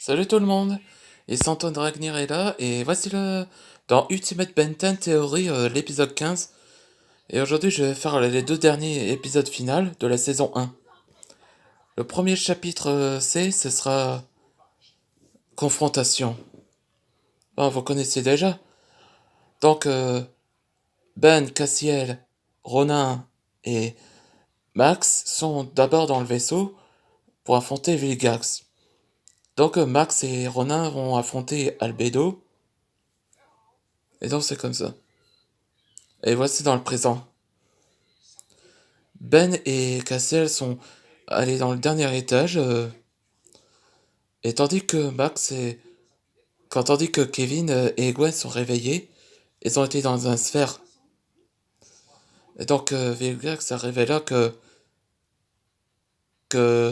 Salut tout le monde, et Santon Dragnir est là, et voici le... dans Ultimate Ben 10 Theory, l'épisode 15. Et aujourd'hui je vais faire les deux derniers épisodes finaux de la saison 1. Le premier chapitre ce sera Confrontation. Bon, vous connaissez déjà. Donc Ben, Cassiel, Ronin et Max sont d'abord dans le vaisseau pour affronter Vilgax. Donc Max et Ronin vont affronter Albedo, et donc c'est comme ça. Et voici dans le présent. Ben et Cassiel sont allés dans le dernier étage, et tandis que Kevin et Gwen sont réveillés, ils ont été dans un sphère. Et donc Vilgax a révélé que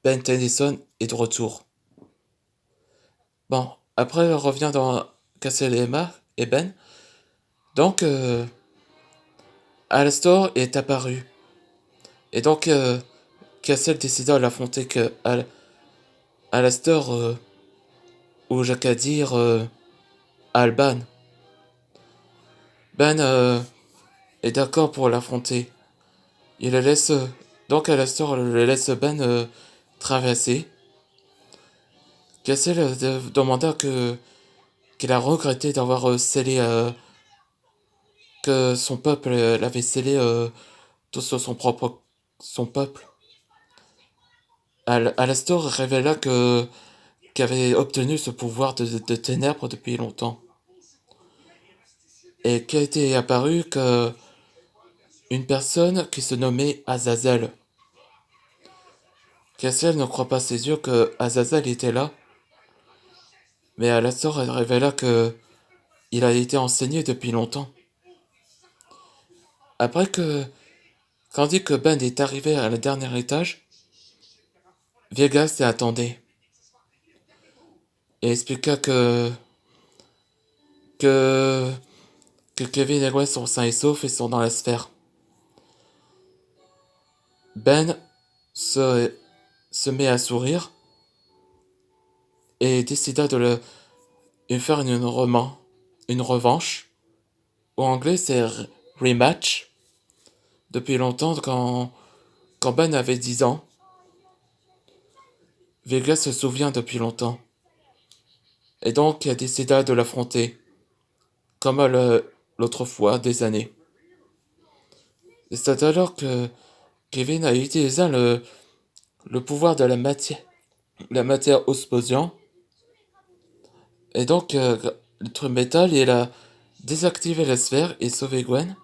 Ben Tennyson est de retour. Bon, après on revient dans Cassiel et Emma et Ben. Donc Alastor est apparu. Et donc Cassiel décida de l'affronter que Alastor, ou j'ai qu'à dire Alban. Ben est d'accord pour l'affronter. Il le laisse. Donc Alastor le laisse Ben traverser. Cassiel demanda qu'il a regretté d'avoir scellé. Que son peuple l'avait scellé tout sur son peuple. Alastor révéla qu'il avait obtenu ce pouvoir de ténèbres depuis longtemps. Et qu'il était apparu que une personne qui se nommait Azazel. Cassiel ne croit pas ses yeux que Azazel était là, mais Alastor révéla que il a été enseigné depuis longtemps. Après tandis que Ben est arrivé à le dernier étage, Vegas attendait et expliqua que, que Kevin et Gwen sont sains et saufs et sont dans la sphère. Ben se met à sourire et décida de faire une revanche. En anglais, c'est rematch. Depuis longtemps, quand Ben avait 10 ans, Vegas se souvient depuis longtemps. Et donc, il décida de l'affronter, comme l'autre fois, des années. Et c'est alors que Kevin a utilisé le pouvoir de la matière osposian. Et donc, le truc métal, il a désactivé la sphère et sauvé Gwen.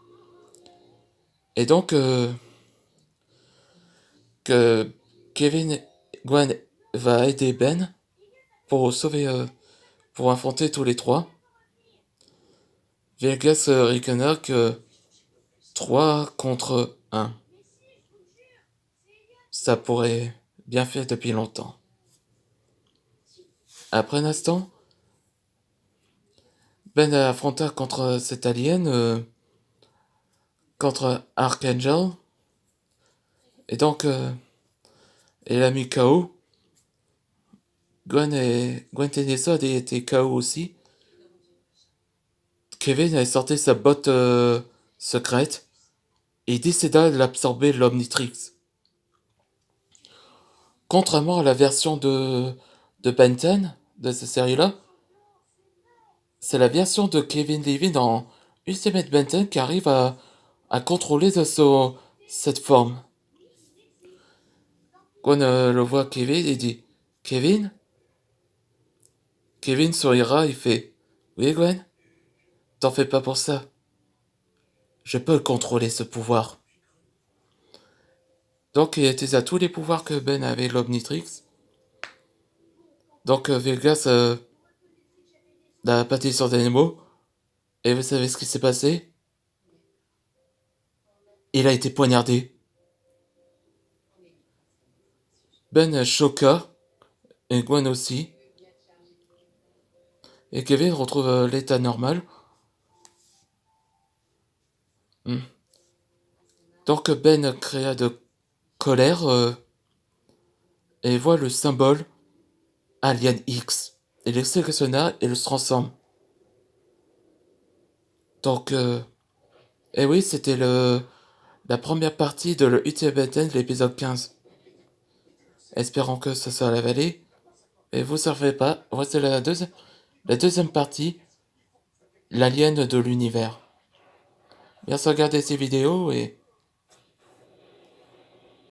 Et donc, que Kevin, Gwen va aider Ben pour sauver, pour affronter tous les trois. Vegas reconna que 3 contre 1. Ça pourrait bien faire depuis longtemps. Après un instant, Ben affronta contre cet alien, contre Archangel, et donc il a mis KO. Gwen Tennyson était KO aussi. Kevin a sorti sa botte secrète et décida de l'absorber l'Omnitrix. Contrairement à la version de Ben 10 de cette série-là, c'est la version de Kevin Levy dans Ultimate Ben 10 qui arrive à contrôler cette forme. Gwen le voit Kevin et dit Kevin. Kevin sourira et fait Oui, Gwen, t'en fais pas pour ça. Je peux contrôler ce pouvoir. Donc il utilisa tous les pouvoirs que Ben avait l'Omnitrix. Donc Vegas a pâté sur des mots. Et vous savez ce qui s'est passé? Il a été poignardé. Ben choqua, et Gwen aussi. Et Kevin retrouve l'état normal. Hmm. Donc Ben créa de colère et voit le symbole Alien X. Il le sélectionna et le transforme. Donc, et oui, c'était la première partie de le UTBTN de l'épisode 15. Espérons que ça soit la vallée. Et vous savez pas, voici la deuxième partie, l'alien de l'univers. Bien sûr, regardez ces vidéos et